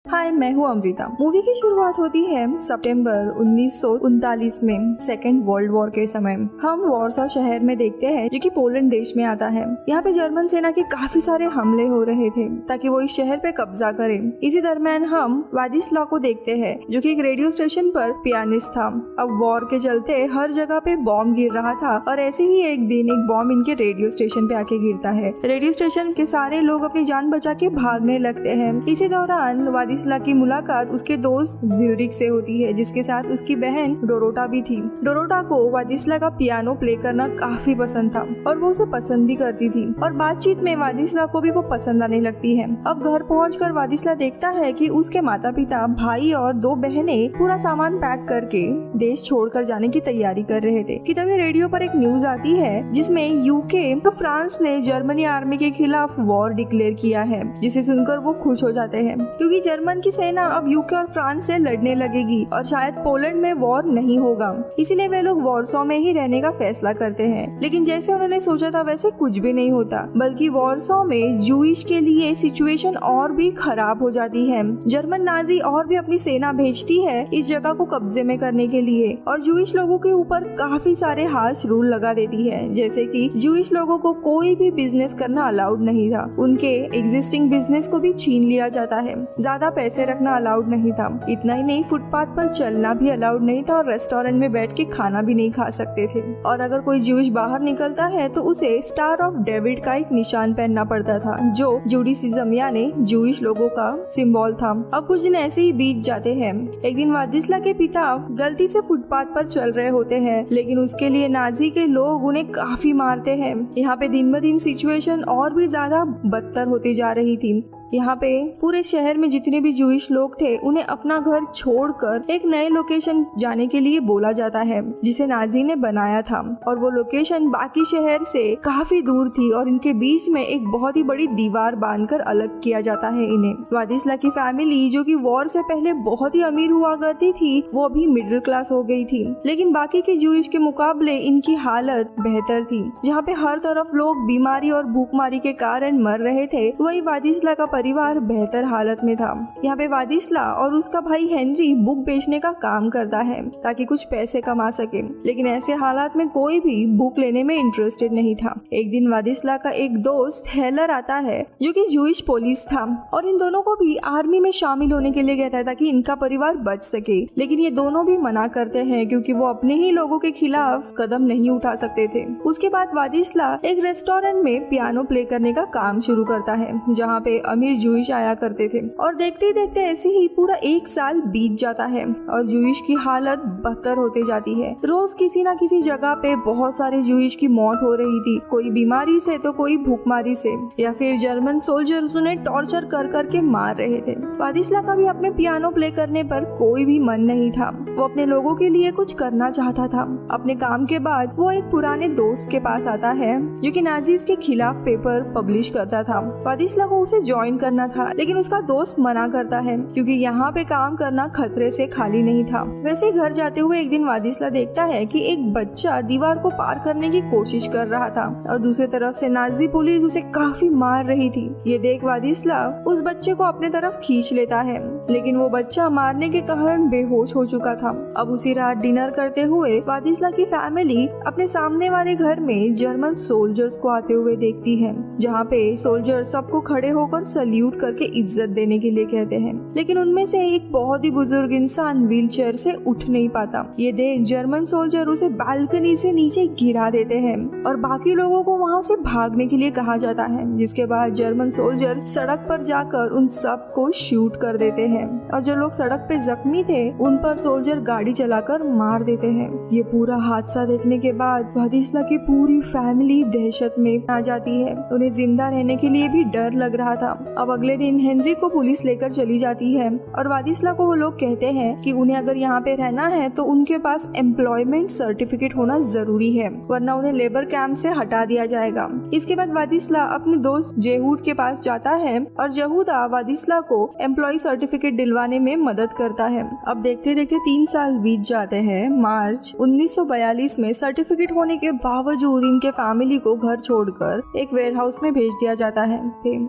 हाय, मैं हूँ अमृता। मूवी की शुरुआत होती है सितंबर 1939 में सेकेंड वर्ल्ड वॉर के समय। हम वॉर्सो शहर में देखते हैं जो कि पोलैंड देश में आता है। यहाँ पे जर्मन सेना के काफी सारे हमले हो रहे थे ताकि वो इस शहर पे कब्जा करें। इसी दरम्यान हम वादिस्लाव को देखते हैं जो कि एक रेडियो स्टेशन पर पियानिस्ट था। अब वॉर के चलते हर जगह पे बॉम्ब गिर रहा था और ऐसे ही एक दिन एक बॉम्ब इनके रेडियो स्टेशन पे आके गिरता है। रेडियो स्टेशन के सारे लोग अपनी जान बचा के भागने लगते हैं। इसी दौरान वादिस्ला की मुलाकात उसके दोस्त ज्यूरिक से होती है जिसके साथ उसकी बहन डोरोटा भी थी। डोरोटा को वादिस्ला का पियानो प्ले करना काफी पसंद था और वो उसे पसंद भी करती थी और बातचीत में वादिस्ला को भी वो पसंद आने लगती है। अब घर पहुंचकर वादिस्ला देखता है कि उसके माता पिता, भाई और 2 बहनें पूरा सामान पैक करके देश छोड़कर जाने की तैयारी कर रहे थे कि तभी रेडियो पर एक न्यूज आती है जिसमें यूके तो फ्रांस ने जर्मनी आर्मी के खिलाफ वॉर डिक्लेयर किया है, जिसे सुनकर वो खुश हो जाते हैं क्योंकि जर्मन की सेना अब यूके और फ्रांस से लड़ने लगेगी और शायद पोलैंड में वॉर नहीं होगा। इसीलिए वे लोग वॉर्सो में ही रहने का फैसला करते हैं। लेकिन जैसे उन्होंने सोचा था वैसे कुछ भी नहीं होता, बल्कि वॉर्सो में जूइश के लिए सिचुएशन और भी खराब हो जाती है। जर्मन नाजी और भी अपनी सेना भेजती है इस जगह को कब्जे में करने के लिए और जूइश लोगों के ऊपर काफी सारे हार्श रूल लगा देती है, जैसे कि जूइश लोगों को कोई भी बिजनेस करना अलाउड नहीं था, उनके एग्जिस्टिंग बिजनेस को भी छीन लिया जाता है, ज्यादा पैसे रखना अलाउड नहीं था। इतना ही नहीं, फुटपाथ पर चलना भी अलाउड नहीं था और रेस्टोरेंट में बैठ के खाना भी नहीं खा सकते थे। और अगर कोई जूइश बाहर निकलता है तो उसे स्टार ऑफ डेविड का एक निशान पहनना पड़ता था जो जुडिसिज्म यानी जूइश लोगों का सिंबल था। अब कुछ दिन ऐसे ही बीत जाते हैं। एक दिन वादिस्ला के पिता गलती से फुटपाथ पर चल रहे होते हैं, लेकिन उसके लिए नाजी के लोग उन्हें काफी मारते हैं। यहाँ पे दिन ब दिन सिचुएशन और भी ज्यादा बदतर होती जा रही थी। यहाँ पे पूरे शहर में जितने भी जूइश लोग थे उन्हें अपना घर छोड़कर एक नए लोकेशन जाने के लिए बोला जाता है जिसे नाजी ने बनाया था और वो लोकेशन बाकी शहर से काफी दूर थी और इनके बीच में एक बहुत ही बड़ी दीवार बांधकर अलग किया जाता है इन्हें। वादिस्ला की फैमिली जो कि वॉर से पहले बहुत ही अमीर हुआ करती थी वो अभी मिडिल क्लास हो गई थी, लेकिन बाकी के जूइश के मुकाबले इनकी हालत बेहतर थी। जहाँ पे हर तरफ लोग बीमारी और भूखमारी के कारण मर रहे थे, वही वादिस्ला का परिवार बेहतर हालत में था। यहाँ पे वादिस्ला और उसका भाई हेनरी बुक बेचने का काम करता है ताकि कुछ पैसे कमा सके, लेकिन ऐसे हालात में कोई भी बुक लेने में इंटरेस्टेड नहीं था। एक दिन वादिस्ला का एक दोस्त हेलर आता है जो कि जूइश पुलिस था और इन दोनों को भी आर्मी में शामिल होने के लिए कहता है ताकि इनका परिवार बच सके, लेकिन ये दोनों भी मना करते हैं क्योंकि वो अपने ही लोगों के खिलाफ कदम नहीं उठा सकते थे। उसके बाद वादिस्ला एक रेस्टोरेंट में पियानो प्ले करने का काम शुरू करता है जहाँ पे अमीर जूइश आया करते थे और देखते देखते ऐसे ही पूरा 1 साल बीत जाता है और जूइश की हालत बदतर होते जाती है। रोज किसी ना किसी जगह पे बहुत सारे जूइश की मौत हो रही थी, कोई बीमारी से तो कोई भूखमारी से, या फिर जर्मन सोल्जर्स उन्हें टॉर्चर कर कर के मार रहे थे। वादिस्ला का भी अपने पियानो प्ले करने पर कोई भी मन नहीं था। वो अपने लोगों के लिए कुछ करना चाहता था। अपने काम के बाद वो एक पुराने दोस्त के पास आता है जो कि नाजीज के खिलाफ पेपर पब्लिश करता था। वादिस्ला को उसे ज्वाइन करना था, लेकिन उसका दोस्त मना करता है क्योंकि यहाँ पे काम करना खतरे से खाली नहीं था। वैसे घर जाते हुए एक दिन वादिस्ला देखता है कि एक बच्चा दीवार को पार करने की कोशिश कर रहा था और दूसरी तरफ से नाजी पुलिस उसे काफी मार रही थी। ये देख वादिस्ला उस बच्चे को अपने तरफ खींच लेता है, लेकिन वो बच्चा मारने के कारण बेहोश हो चुका था। अब उसी रात डिनर करते हुए वादिस्ला की फैमिली अपने सामने वाले घर में जर्मन सोल्जर्स को आते हुए देखती है, जहाँ पे सोल्जर सबको खड़े होकर सल्यूट करके इज्जत देने के लिए कहते हैं, लेकिन उनमें से एक बहुत ही बुजुर्ग इंसान व्हीलचेयर से उठ नहीं पाता। ये देख जर्मन सोल्जर उसे बालकनी से नीचे गिरा देते हैं और बाकी लोगों को वहाँ से भागने के लिए कहा जाता है, जिसके बाद जर्मन सोल्जर सड़क पर जाकर उन सब को शूट कर देते हैं और जो लोग सड़क पे जख्मी थे उन पर सोल्जर गाड़ी चलाकर मार देते हैं। ये पूरा हादसा देखने के बाद वादिस्ला की पूरी फैमिली दहशत में आ जाती है। उन्हें जिंदा रहने के लिए भी डर लग रहा था। अब अगले दिन हेनरी को पुलिस लेकर चली जाती है और वादिस्ला को वो लोग कहते हैं कि उन्हें अगर यहाँ पे रहना है तो उनके पास एम्प्लॉयमेंट सर्टिफिकेट होना जरूरी है, वरना उन्हें लेबर कैंप से हटा दिया जाएगा। इसके बाद वादिस्ला अपने दोस्त जेहूद के पास जाता है और जेहूदा वादिस्ला को एम्प्लॉय सर्टिफिकेट दिलवाने में मदद करता है। अब देखते देखते 3 साल बीत जाते हैं। मार्च 1942 में सर्टिफिकेट होने के बावजूद इनके फैमिली को घर छोड़कर एक वेयरहाउस में भेज दिया जाता है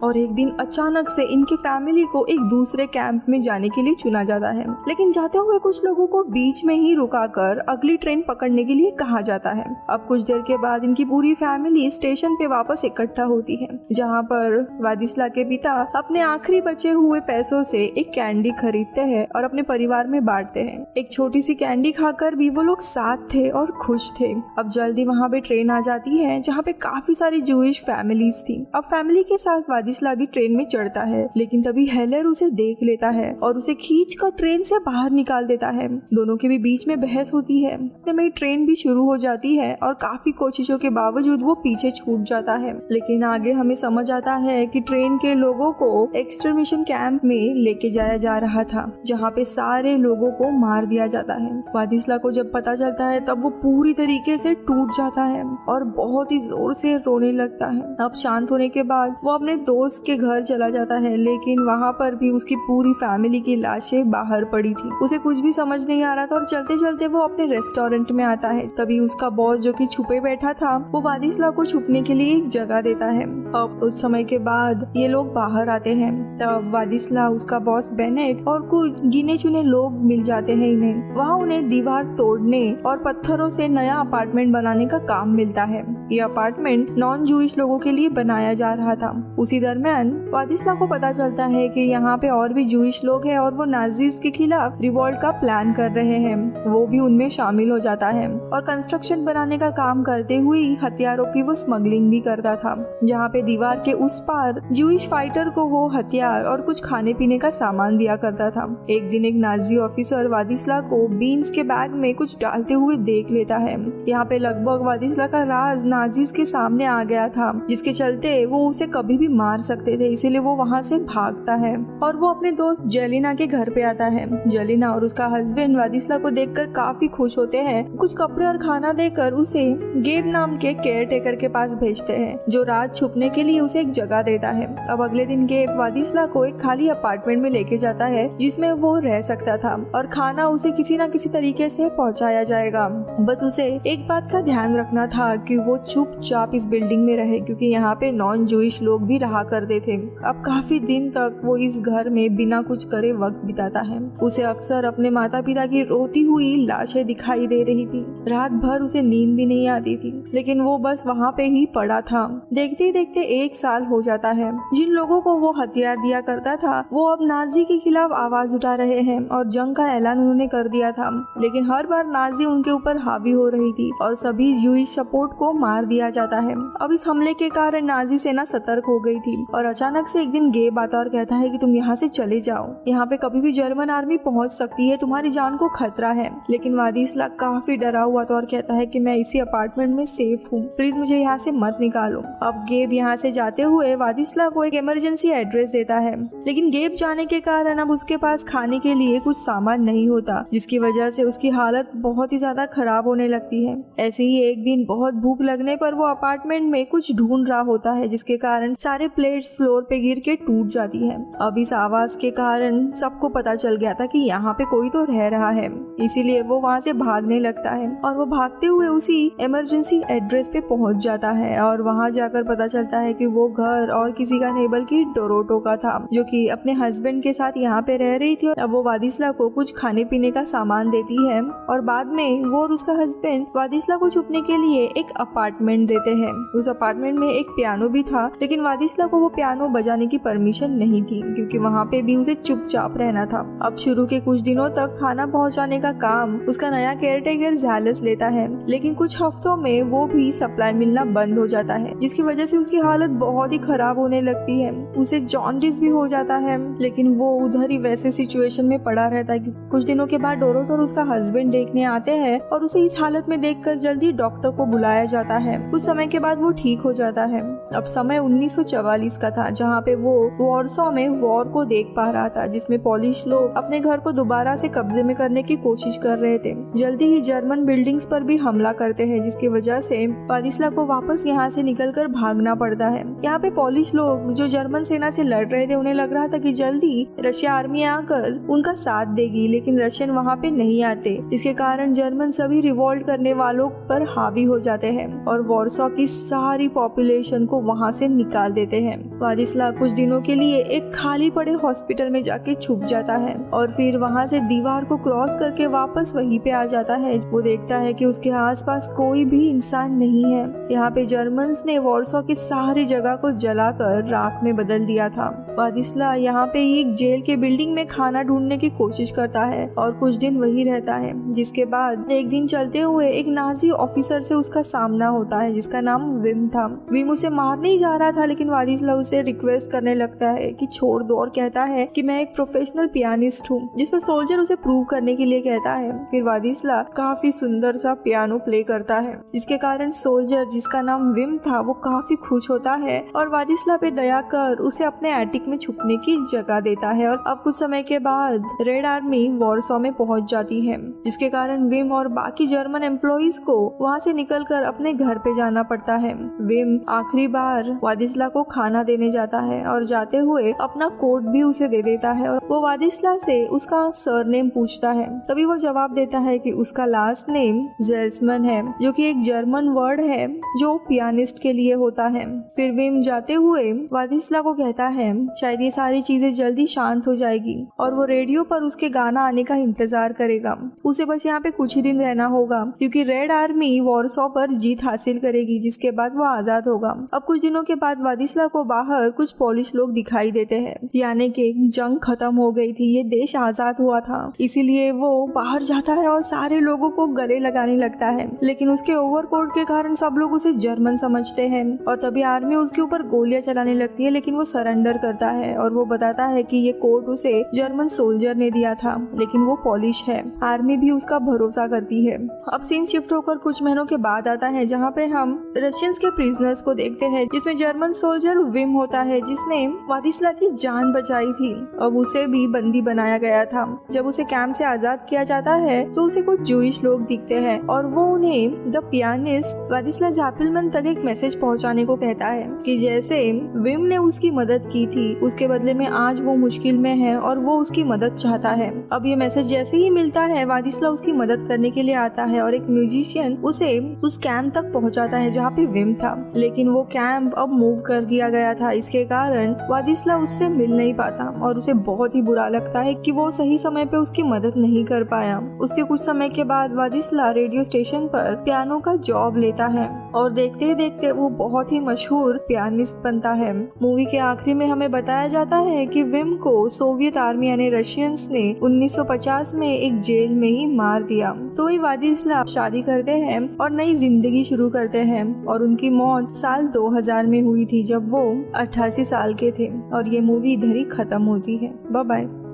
और एक दिन अचानक से इनकी फैमिली को एक दूसरे कैंप में जाने के लिए चुना जाता है, लेकिन जाते हुए कुछ लोगों को बीच में ही रुकाकर अगली ट्रेन पकड़ने के लिए कहा जाता है। अब कुछ देर के बाद इनकी पूरी फैमिली स्टेशन पे वापस इकट्ठा होती है, जहाँ पर वादिस्ला के पिता अपने आखिरी बचे हुए पैसों से एक कैंडी खरीदते हैं और अपने परिवार में बांटते हैं। एक छोटी सी कैंडी खाकर भी वो लोग साथ थे और खुश थे। अब जल्दी वहाँ पे ट्रेन आ जाती है, जहाँ पे काफी सारी जूइश फैमिलीज थी। अब फैमिली के साथ वादिस्ला भी ट्रेन में चढ़ता है, लेकिन तभी हेलर उसे देख लेता है और उसे खींच कर ट्रेन से बाहर निकाल देता है। दोनों के भी बीच में बहस होती है। तभी ट्रेन भी शुरू हो जाती है और काफी कोशिशों के बावजूद वो पीछे छूट जाता है। लेकिन आगे हमें समझ आता है कि ट्रेन के लोगों को एक्सटर्मिनेशन कैंप में लेके जाया जा रहा था, जहाँ पे सारे लोगों को मार दिया जाता है। वादिस्ला को जब पता चलता है तब वो पूरी तरीके से टूट जाता है और बहुत ही जोर से रोने लगता है। अब शांत होने के बाद वो अपने दोस्त के घर चला जाता है, लेकिन वहाँ पर भी उसकी पूरी फैमिली की लाशें बाहर पड़ी थी। उसे कुछ भी समझ नहीं आ रहा था और चलते चलते वो अपने रेस्टोरेंट में आता है। तभी उसका बॉस जो कि छुपे बैठा था, वो वादिस्ला को छुपने के लिए एक जगह देता है। अब कुछ समय के बाद ये लोग बाहर आते हैं। तब वादिस्ला, उसका बॉस बेनेट और कुछ गिने चुने लोग मिल जाते हैं इन्हें। वहाँ उन्हें दीवार तोड़ने और पत्थरों से नया अपार्टमेंट बनाने का काम मिलता है। ये अपार्टमेंट नॉन जूइश लोगों के लिए बनाया जा रहा था। उसी दरमियान वादिस्ला को पता चलता है कि यहाँ पे और भी जूइश लोग हैं और वो नाजीज के खिलाफ रिवॉल्ट का प्लान कर रहे हैं। वो भी उनमें शामिल हो जाता है और कंस्ट्रक्शन बनाने का काम करते हुए हथियारों की वो स्मगलिंग भी करता था, जहाँ पे दीवार के उस पार जूइश फाइटर को वो हथियार और कुछ खाने पीने का सामान दिया करता था। एक दिन एक नाजी ऑफिसर वादिस्ला को बीन्स के बैग में कुछ डालते हुए देख लेता है। यहाँ पे लगभग वादिस्ला का राज नाजीज के सामने आ गया था, जिसके चलते वो उसे कभी भी मार सकते थे, इसीलिए वो वहाँ से भागता है और वो अपने दोस्त जेलिना के घर पे आता है। जेलिना और उसका हस्बैंड वादिस्ला को देखकर काफी खुश होते हैं। कुछ कपड़े और खाना देकर उसे गेब नाम के केयर टेकर के पास भेजते हैं, जो रात छुपने के लिए उसे एक जगह देता है। अब अगले दिन गेब वादिस्ला को एक खाली अपार्टमेंट में लेके जाता है, जिसमें वो रह सकता था और खाना उसे किसी न किसी तरीके से पहुंचाया जाएगा। बस उसे एक बात का ध्यान रखना था कि वो चुपचाप इस बिल्डिंग में रहे, क्योंकि यहाँ पे नॉन जूइश लोग भी रहा करते थे। अब काफी दिन तक वो इस घर में बिना कुछ करे वक्त बिताता है। उसे अक्सर अपने माता पिता की रोती हुई लाशें दिखाई दे रही थी। रात भर उसे नींद भी नहीं आती थी, लेकिन वो बस वहाँ पे ही पड़ा था। देखते ही देखते 1 साल हो जाता है। जिन लोगों को वो हथियार दिया करता था, वो अब नाजी के खिलाफ आवाज उठा रहे हैं और जंग का ऐलान उन्होंने कर दिया था। लेकिन हर बार नाजी उनके ऊपर हावी हो रही थी और सभी जूइश सपोर्ट को मार दिया जाता है। अब इस हमले के कारण नाजी सेना सतर्क हो गई थी और अचानक से एक दिन गेब आता और कहता है कि तुम यहाँ से चले जाओ, यहाँ पे कभी भी जर्मन आर्मी पहुँच सकती है, तुम्हारी जान को खतरा है। लेकिन वादिस्ला काफी डरा हुआ था और कहता है कि मैं इसी अपार्टमेंट में सेफ हूँ, प्लीज मुझे यहाँ से मत निकालो। अब गेब यहाँ से जाते हुए वादिस्ला को एक इमरजेंसी एड्रेस देता है, लेकिन गेब जाने के कारण अब उसके पास खाने के लिए कुछ सामान नहीं होता, जिसकी वजह से उसकी हालत बहुत ही ज्यादा खराब होने लगती है। ऐसे ही एक दिन बहुत भूख लगने पर वो अपार्टमेंट में कुछ ढूंढ रहा होता है, जिसके कारण सारे प्लेट्स फ्लोर पे गिर के टूट जाती है। अब इस आवाज के कारण सबको पता चल गया था कि यहाँ पे कोई तो रह रहा है, इसीलिए वो वहाँ से भागने लगता है और वो भागते हुए उसी इमरजेंसी एड्रेस पे पहुंच जाता है और वहाँ जाकर पता चलता है कि वो घर और किसी का नहीं बल्कि डोरोटो का था, जो कि अपने हस्बैंड के साथ यहाँ पे रह रही थी। और अब वो वादिस्ला को कुछ खाने पीने का सामान देती है और बाद में वो और उसका हस्बैंड वादिस्ला को छुपने के लिए एक अपार्टमेंट देते हैं। उस अपार्टमेंट में एक पियानो भी था, लेकिन वादिस्ला को वो पियानो बजाने की परमिशन नहीं थी, क्योंकि वहाँ पे भी उसे चुपचाप रहना था। अब शुरू के कुछ दिनों तक खाना पहुँचाने का काम उसका नया केयरटेकर ज़ैलस लेता है, लेकिन कुछ हफ्तों में वो भी सप्लाई मिलना बंद हो जाता है, जिसकी वजह से उसकी हालत बहुत ही खराब होने लगती है। उसे जॉन्डिस भी हो जाता है, लेकिन वो उधर ही वैसे सिचुएशन में पड़ा रहता है। कुछ दिनों के बाद डोरोटो और उसका हस्बैंड देखने आते हैं और उसे इस हालत में देखकर जल्दी डॉक्टर को बुलाया जाता है। कुछ समय के बाद वो ठीक हो जाता है। अब समय 1944 का था, जहाँ पे वो वॉर्सो में वॉर को देख पा रहा था, जिसमें पोलिश लोग अपने घर को दोबारा से कब्जे में करने की कोशिश कर रहे थे। जल्दी ही जर्मन बिल्डर बिल्डिंग्स पर भी हमला करते हैं, जिसकी वजह से वादिस्ला को वापस यहाँ से निकलकर भागना पड़ता है। यहाँ पे पोलिश लोग जो जर्मन सेना से लड़ रहे थे, उन्हें लग रहा था कि जल्दी रशिया आर्मी आकर उनका साथ देगी, लेकिन रशियन वहाँ पे नहीं आते। इसके कारण जर्मन सभी रिवोल्ट करने वालों पर हावी हो जाते हैं और वॉर्सो की सारी पॉपुलेशन को वहाँ से निकाल देते हैं। वादिस्ला कुछ दिनों के लिए एक खाली पड़े हॉस्पिटल में जाके छुप जाता है और फिर वहाँ से दीवार को क्रॉस करके वापस वहीं पे आ जाता है। वो देखता है कि उसके आसपास कोई भी इंसान नहीं है। यहाँ पे जर्मन्स ने वॉर्सो की सारी जगह को जलाकर राख में बदल दिया था। वादिस्ला यहाँ पे एक जेल के बिल्डिंग में खाना ढूंढने की कोशिश करता है और कुछ दिन वही रहता है, जिसके बाद एक दिन चलते हुए एक नाजी ऑफिसर से उसका सामना होता है जिसका नाम विम था। विम उसे मारने ही जा रहा था, लेकिन वादिस्ला उसे रिक्वेस्ट करने लगता है कि छोड़ दो और कहता है कि मैं एक प्रोफेशनल पियानिस्ट हूँ, जिस पर सोल्जर उसे प्रूव करने के लिए कहता है। फिर वादिस्ला काफी सुंदर सा पियानो प्ले करता है, जिसके कारण सोल्जर जिसका नाम विम था वो काफी खुश होता है और वादिस्ला पे दया कर उसे अपने एटिक में छुपने की जगह देता है। और अब कुछ समय के बाद रेड आर्मी वॉर्सो में पहुंच जाती है, जिसके कारण विम और बाकी जर्मन एम्प्लॉइज को वहां से निकलकर अपने घर पे जाना पड़ता है। विम आखिरी बार वादिस्ला को खाना देने जाता है और जाते हुए अपना कोट भी उसे दे देता है और वो वादिस्ला से उसका सरनेम पूछता है। तभी वो जवाब देता है कि उसका लास्ट नेम ज़ेल्समन है, जो कि एक जर्मन वर्ड है जो पियानिस्ट के लिए होता है। फिर विम जाते हुए वादिस्ला को कहता है शायद ये सारी चीजें जल्दी शांत हो जाएगी और वो रेडियो पर उसके गाना आने का इंतजार करेगा। उसे बस यहाँ पे कुछ ही दिन रहना होगा, क्योंकि रेड आर्मी वॉर्सो पर जीत हासिल करेगी, जिसके बाद वो आजाद होगा। अब कुछ दिनों के बाद वादिस्ला को बाहर कुछ पोलिश लोग दिखाई देते हैं, यानी कि जंग खत्म हो गई थी, ये देश आजाद हुआ था, इसीलिए वो बाहर जाता है और सारे लोगों को गले लगाने लगता है। लेकिन उसके ओवरकोट के कारण सब लोग उसे जर्मन समझते हैं और तभी आर्मी उसके ऊपर गोलियां चलाने लगती है, लेकिन वो सरेंडर करता है और वो बताता है कि ये कोट उसे जर्मन सोल्जर ने दिया था, लेकिन वो पोलिश है। आर्मी भी उसका भरोसा करती है। अब सीन शिफ्ट होकर कुछ महीनों के बाद आता है, जहाँ पे हम रशियंस के प्रिजनर्स को देखते हैं, जिसमें जर्मन सोल्जर विम होता है, जिसने वादिस्ला की जान बचाई थी। अब उसे भी बंदी बनाया गया था। जब उसे कैंप से आजाद किया जाता है तो उसे कुछ जूइश लोग दिखते हैं और वो उन्हें द पियानिस्ट वादिस्ला ज़ैपेलमैन तक एक मैसेज पहुंचाने को कहता है कि जैसे विम ने उसकी मदद की थी, उसके बदले में आज वो मुश्किल में है और वो उसकी मदद चाहता है। अब ये मैसेज जैसे ही मिलता है, वादिस्ला उसकी मदद करने के लिए आता है और एक म्यूजिशियन उसे उस कैंप तक पहुंचाता है जहाँ पे विम था, लेकिन वो कैंप अब मूव कर दिया गया था। इसके कारण वादिस्ला उससे मिल नहीं पाता और उसे बहुत ही बुरा लगता है कि वो सही समय पे उसकी मदद नहीं कर पाया। उसके कुछ समय के बाद वादिस्ला रेडियो स्टेशन पर पियानो का जॉब लेता है और देखते ही देखते वो बहुत ही मशहूर पियानिस्ट बनता है। मूवी के आखिरी में हमें बताया जाता है कि विम को सोवियत आर्मी यानी रशियंस ने 1950 में एक जेल में ही मार दिया। तो वही वादिस्ला शादी करते हैं और नई जिंदगी शुरू करते हैं और उनकी मौत साल 2000 में हुई थी, जब वो 88 साल के थे। और ये मूवी इधर ही खत्म होती है। Bye bye.